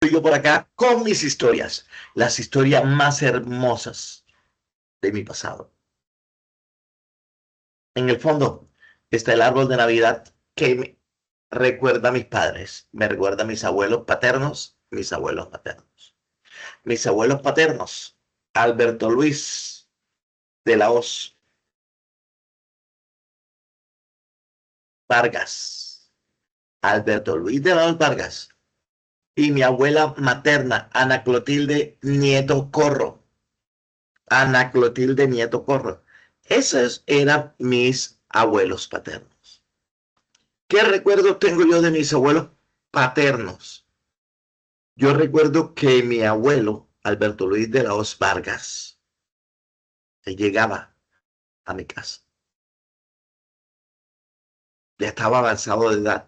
estoy yo por acá con mis historias, las historias más hermosas de mi pasado. En el fondo está el árbol de Navidad que me recuerda a mis padres, me recuerda a mis abuelos paternos, mis abuelos maternos. Mis abuelos paternos, Alberto Luis de la Hoz Vargas, Alberto Luis de la Hoz Vargas, y mi abuela materna, Ana Clotilde Nieto Corro. Ana Clotilde Nieto Corro. Esos eran mis abuelos paternos. ¿Qué recuerdo tengo yo de mis abuelos paternos? Yo recuerdo que mi abuelo, Alberto Luis de la Hoz Vargas, él llegaba a mi casa. Ya estaba avanzado de edad.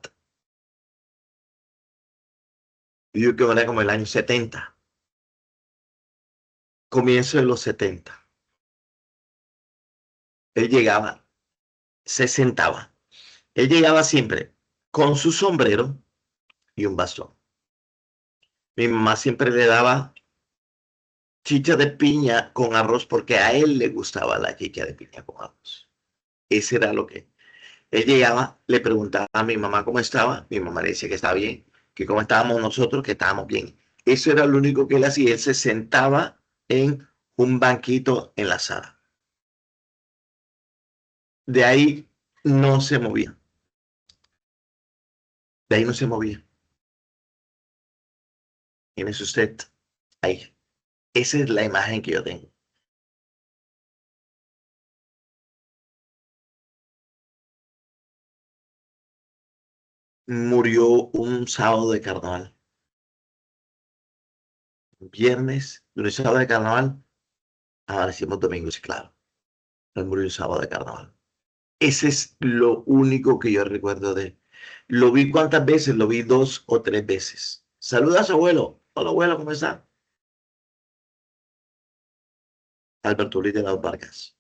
Yo que era como el año 70, comienzo de los 70. Él llegaba, se sentaba. Él llegaba siempre con su sombrero y un bastón. Mi mamá siempre le daba chicha de piña con arroz porque a él le gustaba la chicha de piña con arroz. Ese era lo que... Él llegaba, le preguntaba a mi mamá cómo estaba. Mi mamá le decía que estaba bien, que cómo estábamos nosotros, que estábamos bien. Eso era lo único que él hacía. Él se sentaba en un banquito en la sala. De ahí no se movía. De ahí no se movía. Tienes usted ahí. Esa es la imagen que yo tengo. Murió un sábado de carnaval. Viernes, lunes, sábado de carnaval. Amanecimos domingo, sí, claro. Él murió un sábado de carnaval. Ese es lo único que yo recuerdo de él. Lo vi cuántas veces, lo vi 2 o 3 veces. Saluda a su abuelo. Hola abuelo, ¿cómo está? Alberto Luis de las Vargas.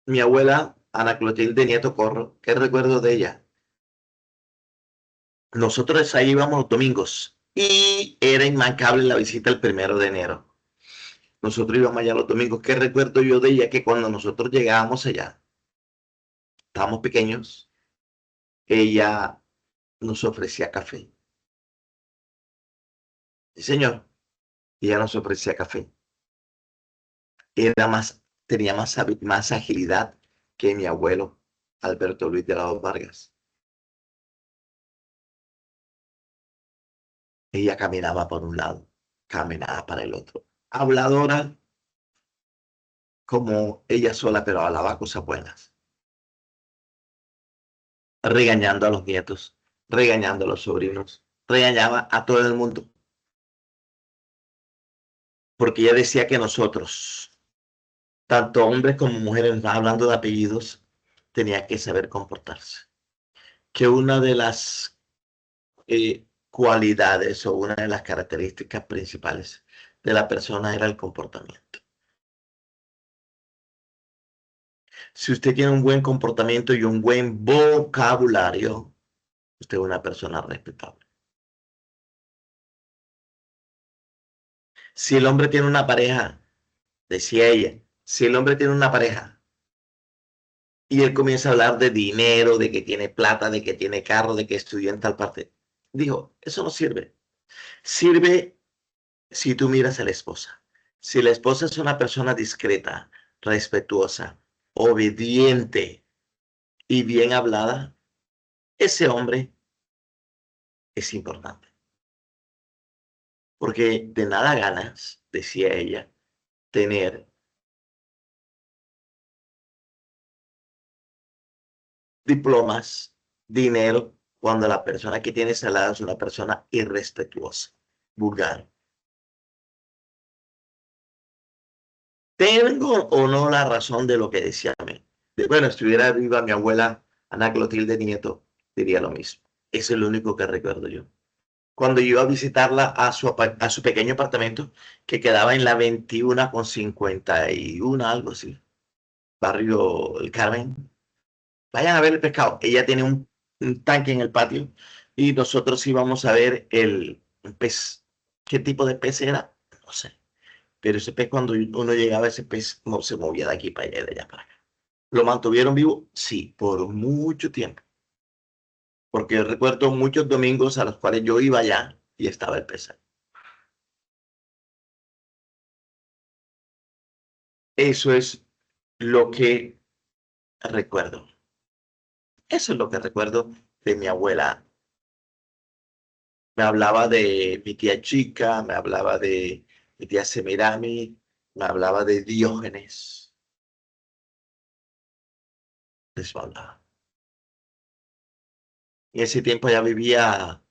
Mi abuela, Ana Clotilde Nieto Corro, ¿qué recuerdo de ella? Nosotros ahí íbamos los domingos y era inmancable la visita el 1 de enero. Nosotros íbamos allá los domingos. ¿Qué recuerdo yo de ella? Que cuando nosotros llegábamos allá, estábamos pequeños, ella nos ofrecía café. Sí, señor. Ella nos ofrecía café. Era más, tenía más agilidad que mi abuelo, Alberto Luis de las Vargas. Ella caminaba por un lado, caminaba para el otro. Habladora como ella sola, pero hablaba cosas buenas. Regañando a los nietos, regañando a los sobrinos, regañaba a todo el mundo. Porque ella decía que nosotros, tanto hombres como mujeres, hablando de apellidos, tenía que saber comportarse. Que una de las cualidades o una de las características principales de la persona era el comportamiento. Si usted tiene un buen comportamiento y un buen vocabulario, usted es una persona respetable. Si el hombre tiene una pareja, decía ella, si el hombre tiene una pareja y él comienza a hablar de dinero, de que tiene plata, de que tiene carro, de que estudió en tal parte, dijo, eso no sirve. Sirve si tú miras a la esposa. Si la esposa es una persona discreta, respetuosa, obediente y bien hablada, ese hombre es importante. Porque de nada ganas, decía ella, tener diplomas, dinero, cuando la persona que tienes al lado es una persona irrespetuosa, vulgar. ¿Tengo o no la razón de lo que decía a mí? Bueno, estuviera viva mi abuela Ana Clotilde Nieto, diría lo mismo. Eso es lo único que recuerdo yo. Cuando yo iba a visitarla a su pequeño apartamento que quedaba en la 21 con 51, algo así, barrio El Carmen. Vayan a ver el pescado. Ella tiene un tanque en el patio y nosotros íbamos a ver un pez. ¿Qué tipo de pez era? No sé. Pero ese pez, cuando uno llegaba, ese pez no se movía de aquí para allá y de allá para acá. ¿Lo mantuvieron vivo? Sí, por mucho tiempo. Porque yo recuerdo muchos domingos a los cuales yo iba allá y estaba el pez ahí. Eso es lo que recuerdo. Eso es lo que recuerdo de mi abuela. Me hablaba de mi tía Chica, me hablaba de mi tía Semirami, me hablaba de Diógenes. Eso hablaba. En ese tiempo ya vivía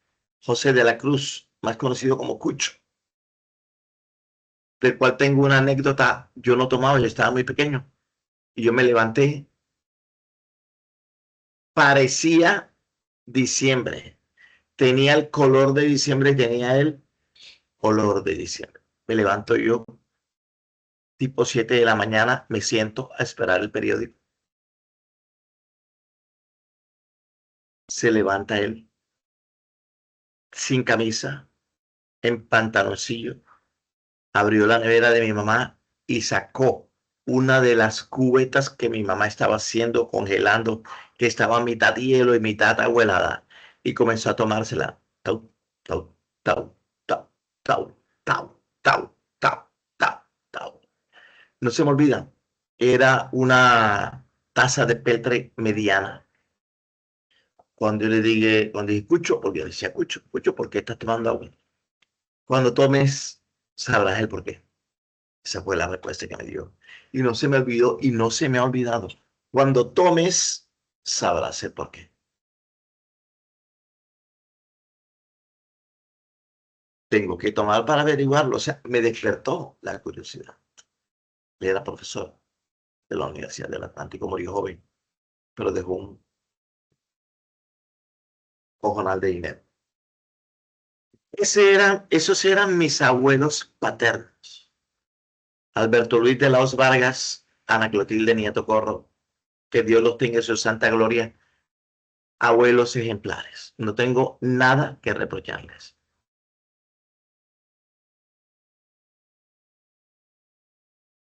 José de la Cruz, más conocido como Cucho, del cual tengo una anécdota. Yo no tomaba, yo estaba muy pequeño. Y yo me levanté, parecía diciembre. Tenía el color de diciembre, tenía el olor de diciembre. Me levanto yo, tipo 7 de la mañana, me siento a esperar el periódico. Se levanta él, sin camisa, en pantaloncillo, abrió la nevera de mi mamá y sacó una de las cubetas que mi mamá estaba haciendo, congelando, que estaba mitad hielo y mitad agüelada, y comenzó a tomársela. Tau, tau, tau, tau, tau, tau, tau, tau, tau, tau. No se me olvida, era una taza de peltre mediana. Cuando yo le dije, cuando dije, Cucho, porque yo decía, Cucho, Cucho, ¿por qué estás tomando agua? Cuando tomes, sabrás el por qué. Esa fue la respuesta que me dio. Y no se me olvidó y no se me ha olvidado. Cuando tomes, sabrás el por qué. Tengo que tomar para averiguarlo. O sea, me despertó la curiosidad. Él era profesor de la Universidad del Atlántico, murió joven, pero dejó un cojonal de dinero. Esos eran mis abuelos paternos. Alberto Luis de Laos Vargas, Ana Clotilde Nieto Corro, que Dios los tenga en su santa gloria, abuelos ejemplares. No tengo nada que reprocharles.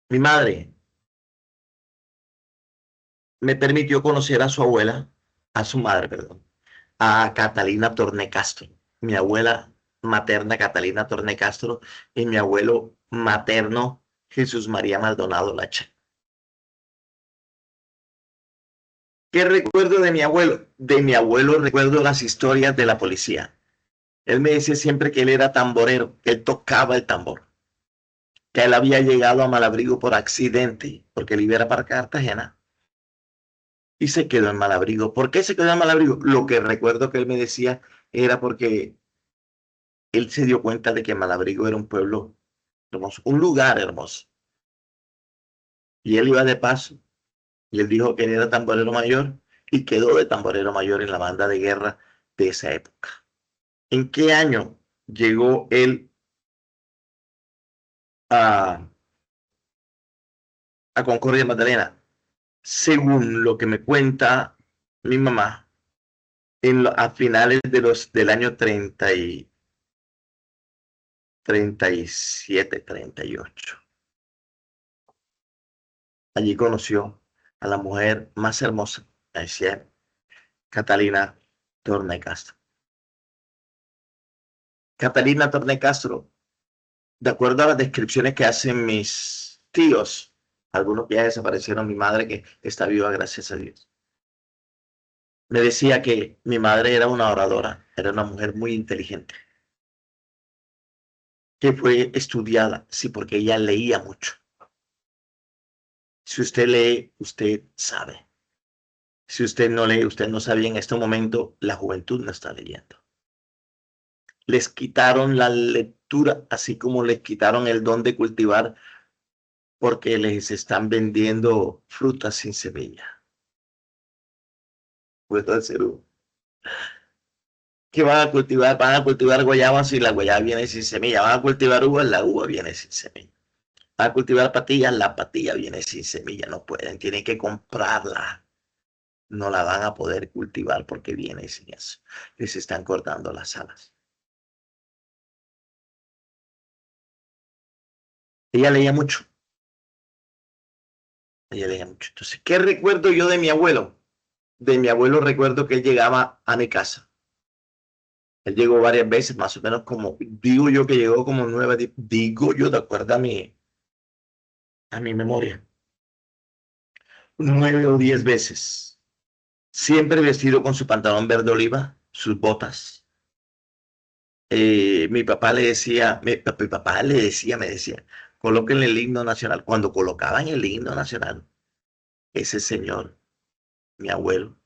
Mi madre me permitió conocer a su abuela, a su madre, perdón, a Catalina Torné Castro, mi abuela materna Catalina Torné Castro y mi abuelo materno Jesús María Maldonado Lacha. ¿Qué recuerdo de mi abuelo? De mi abuelo recuerdo las historias de la policía. Él me decía siempre que él era tamborero, que él tocaba el tambor, que él había llegado a Malabrigo por accidente, porque él iba a para Cartagena y se quedó en Malabrigo. ¿Por qué se quedó en Malabrigo? Lo que recuerdo que él me decía era porque él se dio cuenta de que Malabrigo era un pueblo hermoso, un lugar hermoso. Y él iba de paso y él dijo que él era tamborero mayor y quedó de tamborero mayor en la banda de guerra de esa época. ¿En qué año llegó él a, a Concordia Magdalena? Según lo que me cuenta mi mamá, a finales del año 37, 38. Allí conoció a la mujer más hermosa, decía Catalina Torne Castro. Catalina Torne Castro, de acuerdo a las descripciones que hacen mis tíos, algunos ya desaparecieron, mi madre que está viva, gracias a Dios, me decía que mi madre era una oradora, era una mujer muy inteligente, que fue estudiada, sí, porque ella leía mucho. Si usted lee, usted sabe. Si usted no lee, usted no sabe. En este momento, la juventud no está leyendo. Les quitaron la lectura, así como les quitaron el don de cultivar, porque les están vendiendo frutas sin semilla. Puedo hacer ¿qué van a cultivar? Van a cultivar guayabas y la guayaba viene sin semilla. Van a cultivar uvas, la uva viene sin semilla. Van a cultivar patillas, la patilla viene sin semilla. No pueden, tienen que comprarla. no la van a poder cultivar porque viene sin eso. Les están cortando las alas. Ella leía mucho, ella leía mucho. Entonces, ¿qué recuerdo yo de mi abuelo? De mi abuelo recuerdo que él llegaba a mi casa. Él llegó varias veces, más o menos como, digo yo que llegó como 9, digo yo, de acuerdo a mi memoria, 9 o 10 veces. Siempre vestido con su pantalón verde oliva, sus botas. Mi papá le decía, mi papá le decía, me decía, coloquen el himno nacional. Cuando colocaban el himno nacional, ese señor, mi abuelo,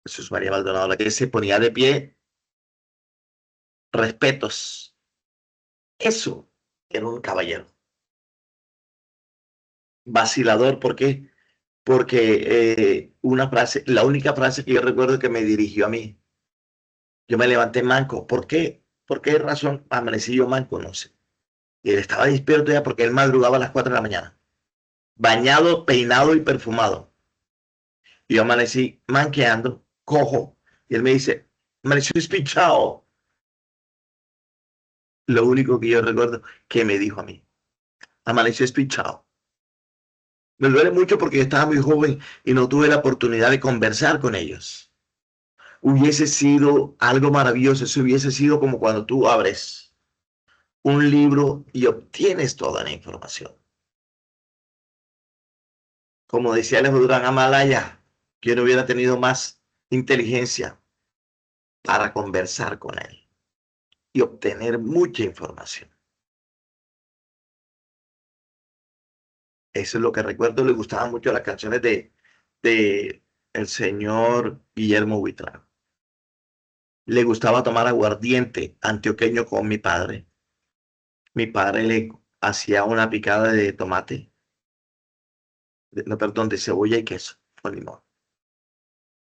Jesús María Maldonado, la que se ponía de pie, respetos. Eso era un caballero. Vacilador, ¿por qué? Porque una frase, la única frase que yo recuerdo que me dirigió a mí, yo me levanté manco. ¿Por qué? ¿Por qué razón amanecí yo manco? No sé. Y él estaba despierto ya porque él madrugaba a las 4 de la mañana, bañado, peinado y perfumado. Y yo amanecí manqueando, cojo, y él me dice, amaneció espichado. Lo único que yo recuerdo que me dijo a mí, amaneció espichado. Me duele mucho porque yo estaba muy joven y no tuve la oportunidad de conversar con ellos. Hubiese sido algo maravilloso, eso hubiese sido como cuando tú abres un libro y obtienes toda la información. Como decía el Durán Amalaya, que no hubiera tenido más inteligencia para conversar con él y obtener mucha información. Eso es lo que recuerdo. Le gustaban mucho las canciones de el señor Guillermo Buitrago. Le gustaba tomar aguardiente antioqueño con mi padre. Mi padre le hacía una picada de tomate, no, perdón, de cebolla y queso con limón.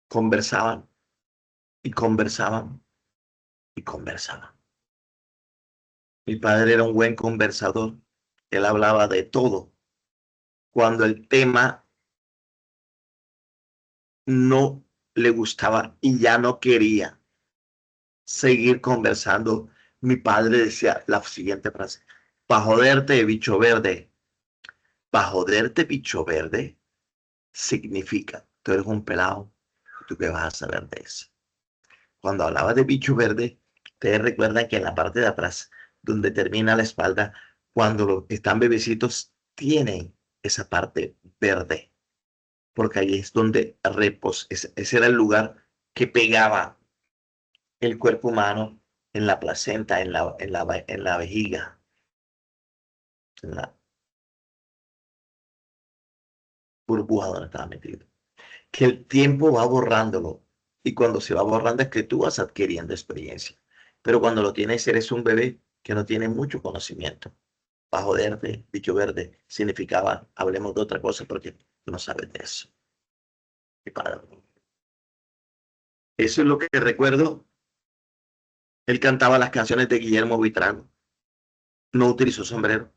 Conversaban y conversaban y conversaban. Mi padre era un buen conversador. Él hablaba de todo. Cuando el tema no le gustaba y ya no quería seguir conversando, mi padre decía la siguiente frase: pa' joderte, bicho verde. Pa' joderte, bicho verde, significa, tú eres un pelado, ¿tú qué vas a saber de eso? Cuando hablaba de bicho verde, ustedes recuerdan que en la parte de atrás, donde termina la espalda, cuando están bebecitos, tienen esa parte verde, porque ahí es donde ese era el lugar que pegaba el cuerpo humano en la placenta, en la vejiga, en la burbuja donde estaba metido. Que el tiempo va borrándolo, y cuando se va borrando es que tú vas adquiriendo experiencia. Pero cuando lo tienes, eres un bebé que no tiene mucho conocimiento. Bajo verde, bicho verde, significaba, hablemos de otra cosa porque tú no sabes de eso. Mi padre. Eso es lo que recuerdo. Él cantaba las canciones de Guillermo Vitrano. No utilizó sombrero.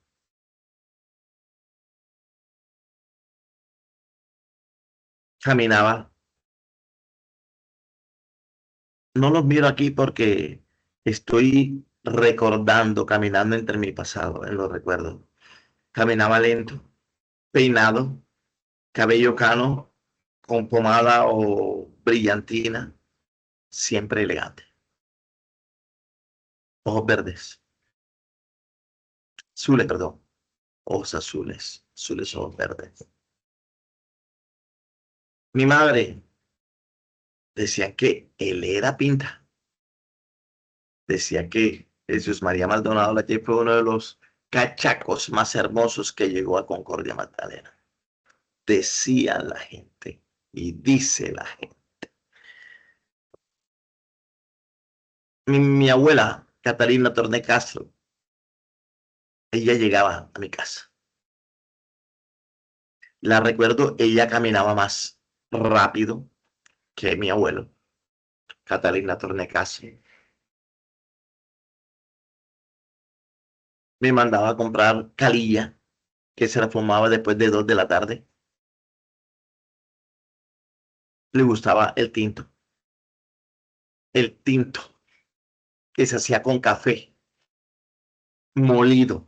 Caminaba. No los miro aquí porque estoy recordando, caminando entre mi pasado, en los recuerdos. Caminaba lento, peinado, cabello cano, con pomada o brillantina, siempre elegante. Ojos verdes, azules, perdón, ojos azules, azules ojos verdes. Mi madre decía que él era pinta, decía que Jesús María Maldonado la que fue uno de los cachacos más hermosos que llegó a Concordia Magdalena. Decía la gente y dice la gente. Mi abuela, Catalina Torné Castro, ella llegaba a mi casa. La recuerdo, ella caminaba más rápido que mi abuelo, Catalina Torné Castro. Me mandaba a comprar calilla, que se la fumaba después de 2 de la tarde. le gustaba el tinto que se hacía con café molido.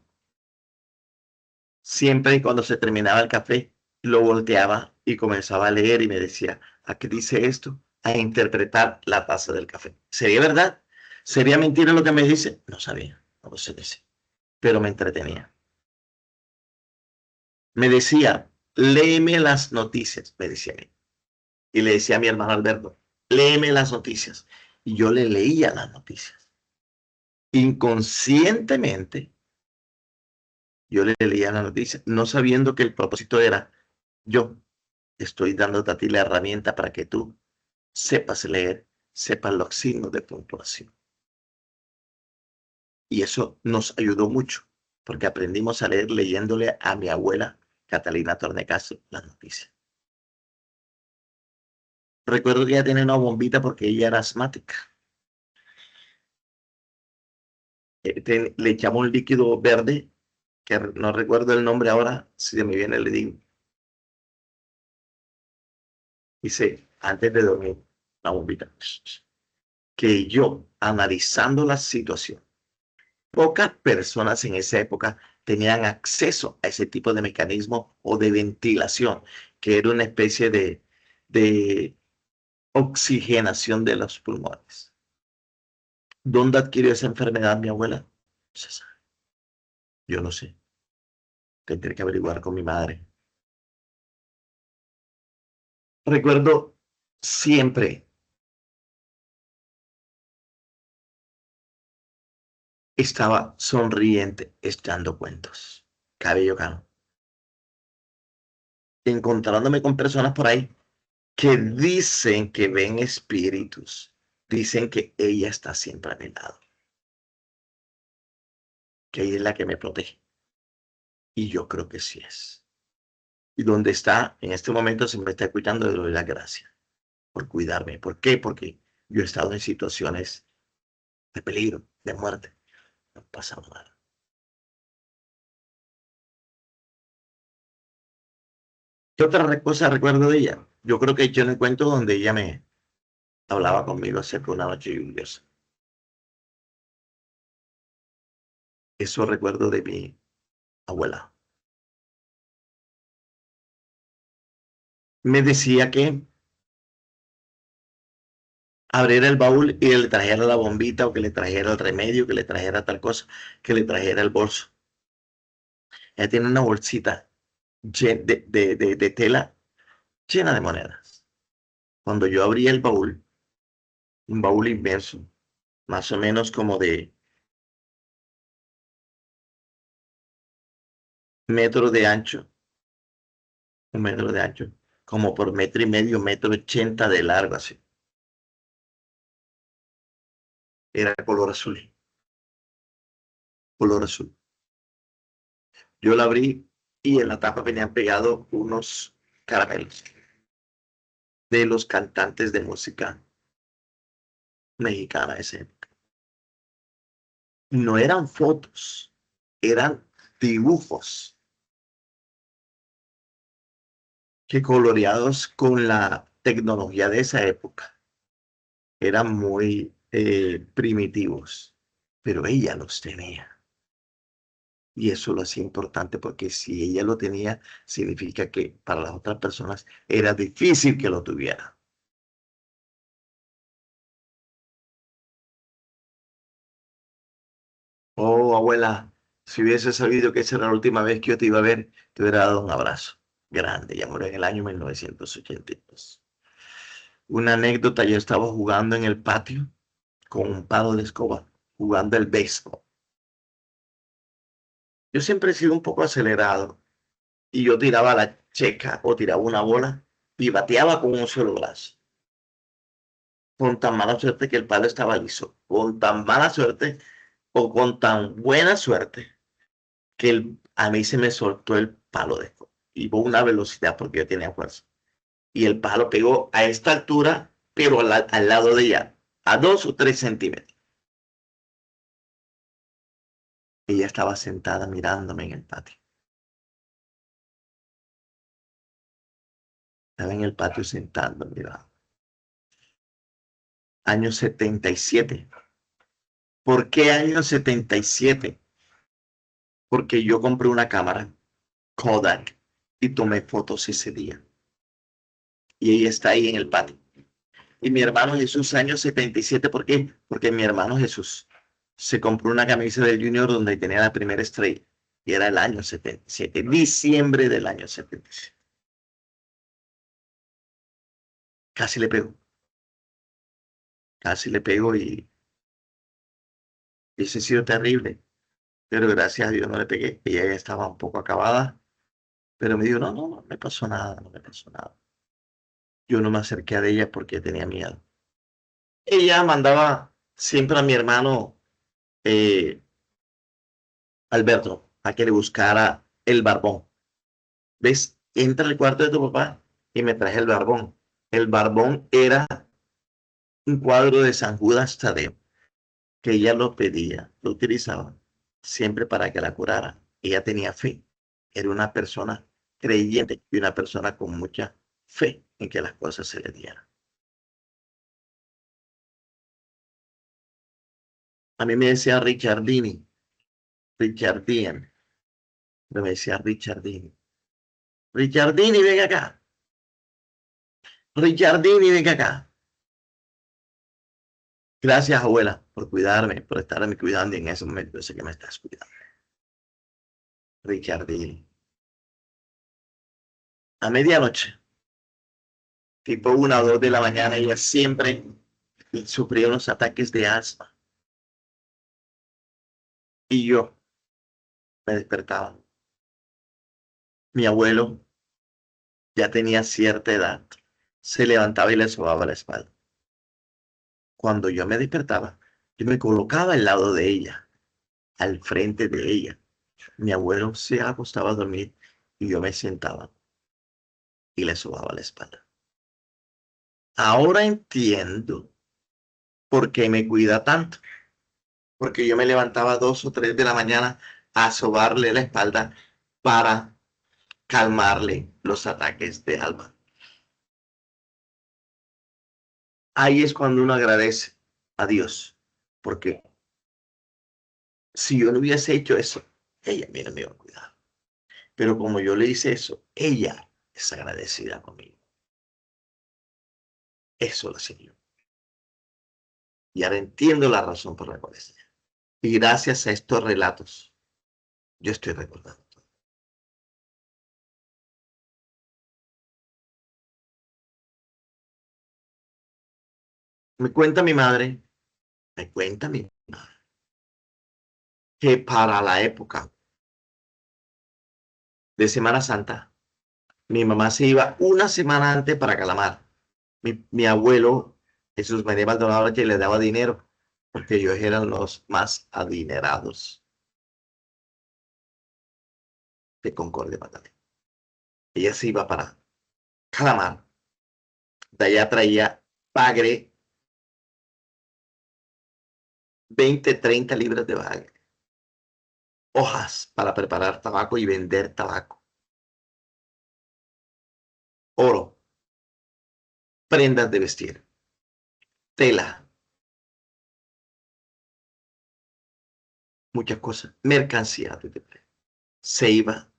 Siempre y cuando se terminaba el café, lo volteaba y comenzaba a leer y me decía, ¿a qué dice esto? A interpretar la taza del café. ¿Sería verdad? ¿Sería mentira lo que me dice? No sabía, no lo sé decir, pero me entretenía. Me decía, léeme las noticias, me decía a mí. Y le decía a mi hermano Alberto, léeme las noticias. Y yo le leía las noticias. Inconscientemente, yo le leía las noticias, no sabiendo que el propósito era, yo estoy dándote a ti la herramienta para que tú sepas leer, sepas los signos de puntuación. Y eso nos ayudó mucho, porque aprendimos a leer leyéndole a mi abuela Catalina Tornecastro las noticias. Recuerdo que ella tenía una bombita porque ella era asmática. Le echamos un líquido verde, que no recuerdo el nombre ahora, si se me viene le digo. Dice, antes de dormir, la bombita. Que yo, analizando la situación, pocas personas en esa época tenían acceso a ese tipo de mecanismo o de ventilación, que era una especie de oxigenación de los pulmones. ¿Dónde adquirió esa enfermedad mi abuela? Se sabe. Yo no sé. Tendré que averiguar con mi madre. Recuerdo siempre estaba sonriente echando cuentos. Cabello cano. Encontrándome con personas por ahí que dicen que ven espíritus. Dicen que ella está siempre a mi lado. Que ella es la que me protege. Y yo creo que sí es. Y donde está, en este momento, se me está escuchando, le doy las gracias por cuidarme. ¿Por qué? Porque yo he estado en situaciones de peligro, de muerte. No pasa nada. ¿Qué otra cosa recuerdo de ella? Yo creo que yo en el cuento donde ella me hablaba conmigo acerca de una noche lluviosa. Eso recuerdo de mi abuela. Me decía que abriera el baúl y le trajera la bombita o que le trajera el remedio, que le trajera tal cosa, que le trajera el bolso. Ella tiene una bolsita de tela llena de monedas. Cuando yo abrí el baúl, un baúl inmenso, más o menos como de metro de ancho, un metro de ancho, como por metro y medio, metro ochenta de largo, así. Era color azul, color azul. Yo la abrí y en la tapa venían pegados unos caramelos de los cantantes de música mexicana ese. No eran fotos, eran dibujos que coloreados con la tecnología de esa época eran muy primitivos, pero ella los tenía. Y eso lo hacía importante porque si ella lo tenía, significa que para las otras personas era difícil que lo tuviera. Oh, abuela, si hubiese sabido que esa era la última vez que yo te iba a ver, te hubiera dado un abrazo grande. Ya murió en el año 1982. Una anécdota, yo estaba jugando en el patio con un palo de escoba, jugando el béisbol. Yo siempre he sido un poco acelerado y yo tiraba la checa o tiraba una bola y bateaba con un solo brazo. Con tan mala suerte que el palo estaba liso. Con tan mala suerte o con tan buena suerte que a mí se me soltó el palo de escoba. Y con una velocidad porque yo tenía fuerza. Y el palo pegó a esta altura, pero al lado de ella, a 2 o 3 centímetros. Ella estaba sentada mirándome en el patio. Estaba en el patio sentado, mirando. año 77. ¿Por qué año 77? Porque yo compré una cámara Kodak y tomé fotos ese día. Y ella está ahí en el patio. Y mi hermano Jesús, año 77, ¿por qué? Porque mi hermano Jesús se compró una camisa del Junior donde tenía la primera estrella. Y era el año 77, diciembre del año 77. Casi le pego, casi le pego y ese ha sido terrible. Pero gracias a Dios no le pegué. Ella ya estaba un poco acabada, pero me dijo, no, no, no me pasó nada, no me pasó nada. Yo no me acerqué a ella porque tenía miedo. Ella mandaba siempre a mi hermano eh, Alberto a que le buscara el barbón. ¿Ves? Entra al cuarto de tu papá y me traje el barbón. El barbón era un cuadro de San Judas Tadeo, que ella lo pedía, lo utilizaba siempre para que la curara. Ella tenía fe. Era una persona creyente y una persona con mucha fe en que las cosas se le dieran. A mí me decía Richardini, Richardine, pero me decía Richardini. Richardini, ven acá. Richardini, ven acá. Gracias, abuela, por cuidarme, por estarme cuidando y en ese momento yo sé que me estás cuidando. Richardini. A medianoche, tipo 1 o 2 de la mañana, ella siempre sufría unos ataques de asma. Y yo me despertaba. Mi abuelo ya tenía cierta edad. Se levantaba y le sobaba la espalda. Cuando yo me despertaba, yo me colocaba al lado de ella, al frente de ella. Mi abuelo se acostaba a dormir y yo me sentaba y le sobaba la espalda. Ahora entiendo por qué me cuida tanto. Porque yo me levantaba 2 o 3 de la mañana a sobarle la espalda para calmarle los ataques de alma. Ahí es cuando uno agradece a Dios, porque si yo no hubiese hecho eso, ella mira, me iba a cuidar. Pero como yo le hice eso, ella es agradecida conmigo. Eso lo yo. Y ahora entiendo la razón por la cual es ella. Y gracias a estos relatos, yo estoy recordando todo. Me cuenta mi madre, me cuenta mi madre, que para la época de Semana Santa, mi mamá se iba una semana antes para Calamar. Mi abuelo, Jesús María Maldonado, que le daba dinero, porque ellos eran los más adinerados de Concordia, Magdalena. Ella se iba para Calamar. De allá traía bagre, 20, 30 libras de bagre. Hojas para preparar tabaco y vender tabaco. Oro, prendas de vestir, tela, muchas cosas, mercancía. Se iba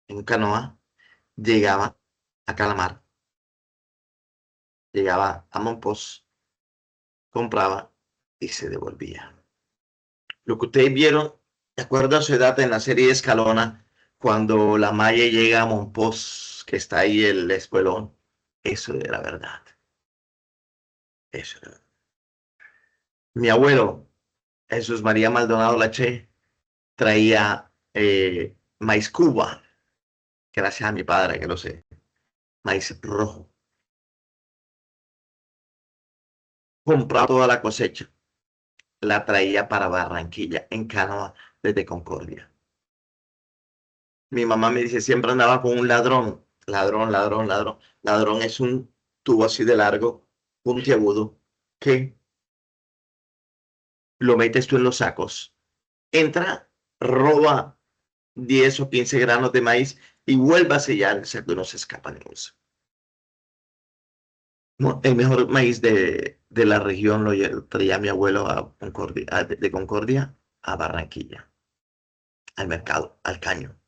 en canoa, llegaba a Calamar, llegaba a Monpós, compraba y se devolvía. Lo que ustedes vieron, de acuerdo a su edad en la serie de Escalona, cuando la Maya llega a Monpós, que está ahí el escuelón, eso era verdad. Eso era verdad. Mi abuelo, Jesús María Maldonado Laché, traía maíz Cuba, gracias a mi padre, que lo sé, maíz rojo. Compraba toda la cosecha, la traía para Barranquilla, en canoa, desde Concordia. Mi mamá me dice, siempre andaba con un ladrón, ladrón, ladrón, ladrón. Ladrón es un tubo así de largo, puntiagudo, que lo metes tú en los sacos. Entra, roba 10 o 15 granos de maíz y vuelve a sellar el saco y no se escapa de eso. No, el mejor maíz de la región traía mi abuelo a Concordia, de Concordia a Barranquilla, al mercado, al caño.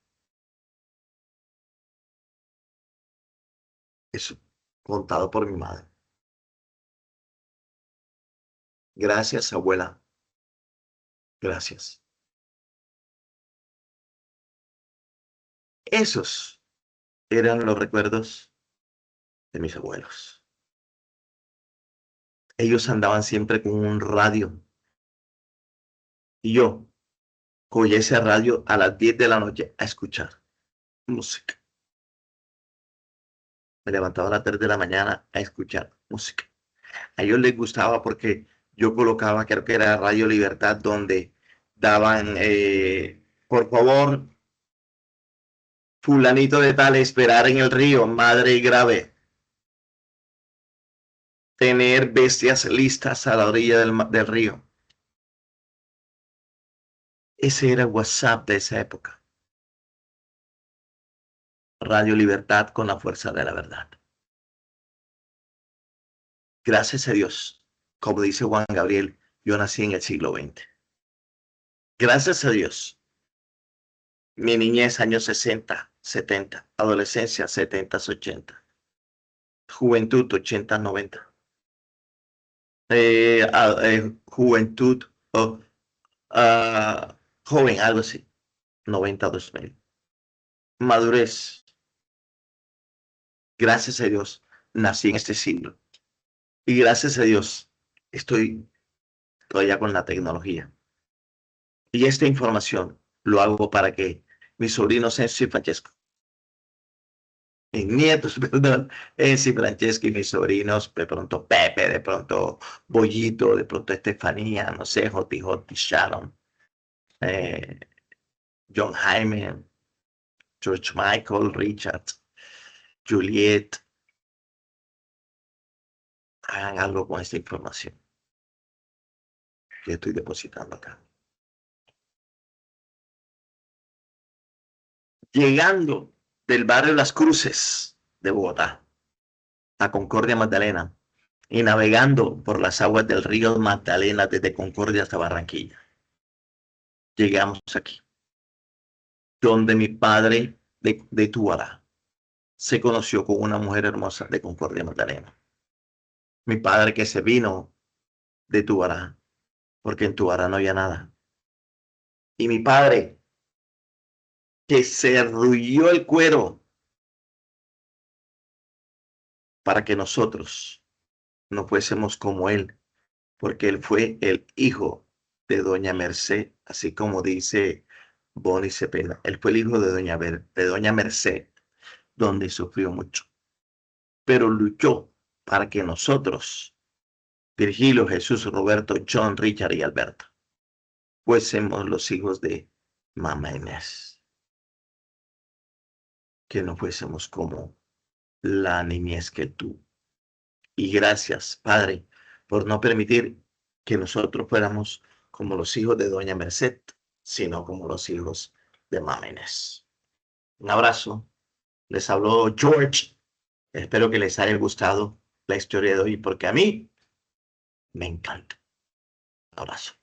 Eso, contado por mi madre. Gracias, abuela. Gracias. Esos eran los recuerdos de mis abuelos. Ellos andaban siempre con un radio y yo cogí ese radio a las 10 de la noche a escuchar música. Me levantaba a las 3 de la mañana a escuchar música. A ellos les gustaba porque yo colocaba, creo que era Radio Libertad, donde daban, por favor, fulanito de tal, esperar en el río, madre grave, tener bestias listas a la orilla del río. Ese era el WhatsApp de esa época. Radio Libertad con la fuerza de la verdad. Gracias a Dios, como dice Juan Gabriel, yo nací en el siglo XX. Gracias a Dios, mi niñez años 60, 70, adolescencia 70, 80, juventud 80, 90, juventud oh, joven, algo así, 90, 2000. Madurez, gracias a Dios, nací en este siglo. Y gracias a Dios, estoy todavía con la tecnología. Y esta información lo hago para que mis sobrinos Enzo y Francesco, mis nietos, perdón, Enzo y Francesco y mis sobrinos, de pronto Pepe, de pronto Bollito, de pronto Estefanía, no sé, Joti Joti, Sharon, eh, John Jaime, George Michael, Richard, Juliet, hagan algo con esta información que estoy depositando acá. Llegando del barrio Las Cruces de Bogotá a Concordia, Magdalena, y navegando por las aguas del río Magdalena desde Concordia hasta Barranquilla. Llegamos aquí, donde mi padre de Tubará se conoció con una mujer hermosa de Concordia, Magdalena. Mi padre que se vino de Tubará, porque en Tubará no había nada. Y mi padre que se arrulló el cuero para que nosotros no fuésemos como él, porque él fue el hijo de doña Merced, así como dice Bonnie Cepeda. Él fue el hijo de doña Merced, donde sufrió mucho, pero luchó para que nosotros, Virgilio, Jesús, Roberto, John, Richard y Alberto, fuésemos los hijos de Mamá Inés, que no fuésemos como la niñez que tú. Y gracias, Padre, por no permitir que nosotros fuéramos como los hijos de doña Merced, sino como los hijos de Mamá Inés. Un abrazo. Les habló George. Espero que les haya gustado la historia de hoy, porque a mí me encanta. Un abrazo.